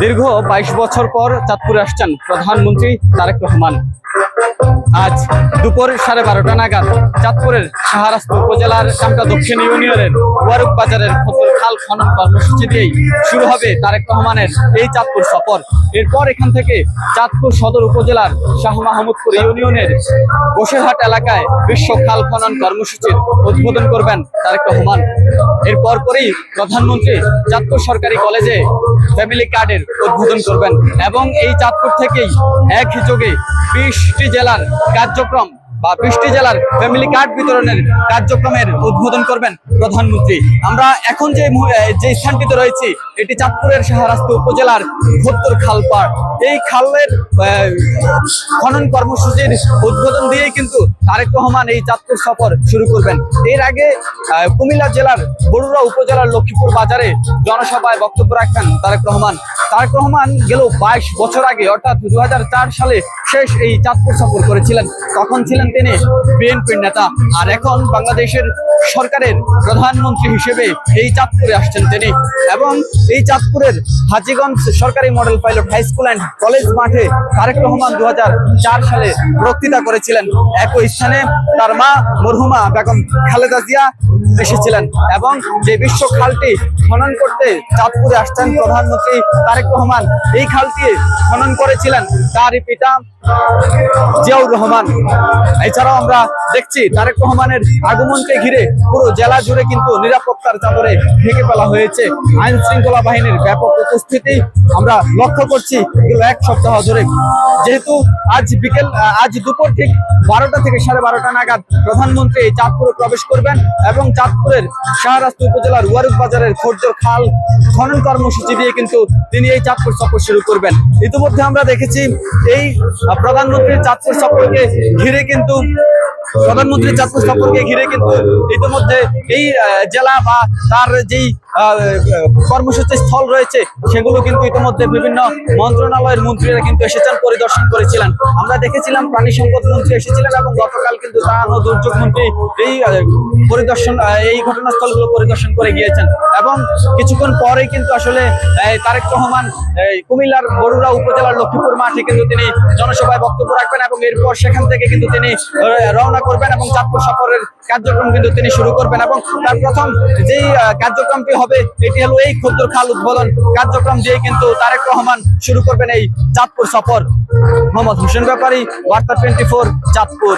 দীর্ঘ 22 বছর পর চাঁদপুরে আসছেন প্রধানমন্ত্রী তারেক রহমান। আজ দুপুর 12:30 নাগাদ চাঁদপুরের শাহরাস্তি উপজেলার কামটা দক্ষিণ ইউনিয়নের ওয়ারুক বাজারের খাল খনন কর্মসূচি দিয়েই শুরু হবে তারেক রহমানের এই চাঁদপুর সফর। এরপর এখান থেকে চাঁদপুর সদর উপজেলার শাহ মাহমুদপুর ইউনিয়নের বসেরহাট এলাকায় বিশ্ব খাল খনন কর্মসূচির উদ্বোধন করবেন তারেক রহমান। এরপর পরই প্রধানমন্ত্রী চাঁদপুর সরকারি কলেজে ফ্যামিলি কার্ডের উদ্বোধন করবেন এবং এই চাঁদপুর থেকেই একই যোগে 20টি জেলার কার্যক্রম বা 20টি জেলার ফ্যামিলি কার্ড বিতরণের কার্যক্রমের উদ্বোধন করবেন প্রধানমন্ত্রী। আমরা এখন যে স্থানটিতে রয়েছি এটি চাঁদপুরের শাহরাস্তি উপজেলার ঘোত্তর খালপাড়। এই খালের খনন কর্মসূচির উদ্বোধন দিয়েই কিন্তু তারেক রহমান এই চাঁদপুর সফর শুরু করবেন। এর আগে কুমিল্লা জেলার বরুড়া উপজেলার লক্ষ্মীপুর বাজারে জনসভায় বক্তব্য রাখবেন তারেক রহমান। তারেক রহমান গেল 22 বছর আগে অর্থাৎ 2004 সালে শেষ এই চাঁদপুর সফর করেছিলেন। তখন ছিলেন তিনি বিএনপির নেতা, আর এখন বাংলাদেশের সরকারের প্রধানমন্ত্রী হিসেবে এই চাঁদপুরে আসছেন তিনি। এবং এই চাঁদপুরের হাজীগঞ্জ সরকারি model pilot high school and college মাঠে তারেক রহমান 2004 সালে বক্তৃতা করেছিলেন। একই স্থানে তার মা মরহুমা বেগম খালেদা জিয়া এসেছিলেন এবং যে বিশ্ব খালটি খনন করতে চাঁদপুরে আসছেন প্রধানমন্ত্রী তারেক রহমান, এই খালটি খনন করেছিলেন তারই পিতা জিয়াউর রহমান। এছাড়াও আমরা দেখছি তারেক রহমানের আগমনকে ঘিরে পুরো জেলা জুড়ে কিন্তু নিরাপত্তার চাদরে ঢেকে ফেলা হয়েছে। আইন শৃঙ্খলা বাহিনীর ব্যাপক উপস্থিতি আমরা লক্ষ্য করছি এগুলো এক সপ্তাহ ধরে। যেহেতু আজ দুপুর ঠিক 12টা থেকে 12:30 নাগাদ প্রধানমন্ত্রী এই চাঁদপুরে প্রবেশ করবেন এবং চাঁদপুরের শাহরাস্তি উপজেলার ওয়ারুক বাজারের খোরজোর খাল খনন কর্মসূচি দিয়ে কিন্তু তিনি এই চাঁদপুর সফর শুরু করবেন। ইতিমধ্যে আমরা দেখেছি এই প্রধানমন্ত্রীর চাঁদপুর সফরকে ঘিরে কিন্তু ইতিমধ্যে এই জেলা বা তার যেই কর্মসূচি স্থল রয়েছে সেগুলো কিন্তু ইতিমধ্যে বিভিন্ন মন্ত্রণালয়ের মন্ত্রীরা কিন্তু এসেছেন, পরিদর্শন করেছিলেন। আমরা দেখেছিলাম প্রাণী সম্পদ মন্ত্রী এসেছিলেন এবং গতকাল কিন্তু ত্রাণ ও দুর্যোগ মন্ত্রী এই ঘটনাস্থলগুলো পরিদর্শন করে গিয়েছেন। এবং কিছুক্ষণ পরেই কিন্তু আসলে তারেক রহমান কুমিল্লার বরুড়া উপজেলার লক্ষ্মীপুর মাঠে কিন্তু তিনি জনসভায় বক্তব্য রাখবেন এবং এরপর সেখান থেকে কিন্তু তিনি রওনা করবেন এবং চাঁদপুর সফরের কার্যক্রম কিন্তু তিনি শুরু করবেন। এবং তার প্রথম যেই কার্যক্রমটি হবে এটি হলো এই খোরজোর খাল উদ্বোধন কার্যক্রম দিয়ে কিন্তু তারেক রহমান শুরু করবেন এই চাঁদপুর সফর। মোহাম্মদ হোসেন ব্যাপারী, বার্তা 24, চাঁদপুর।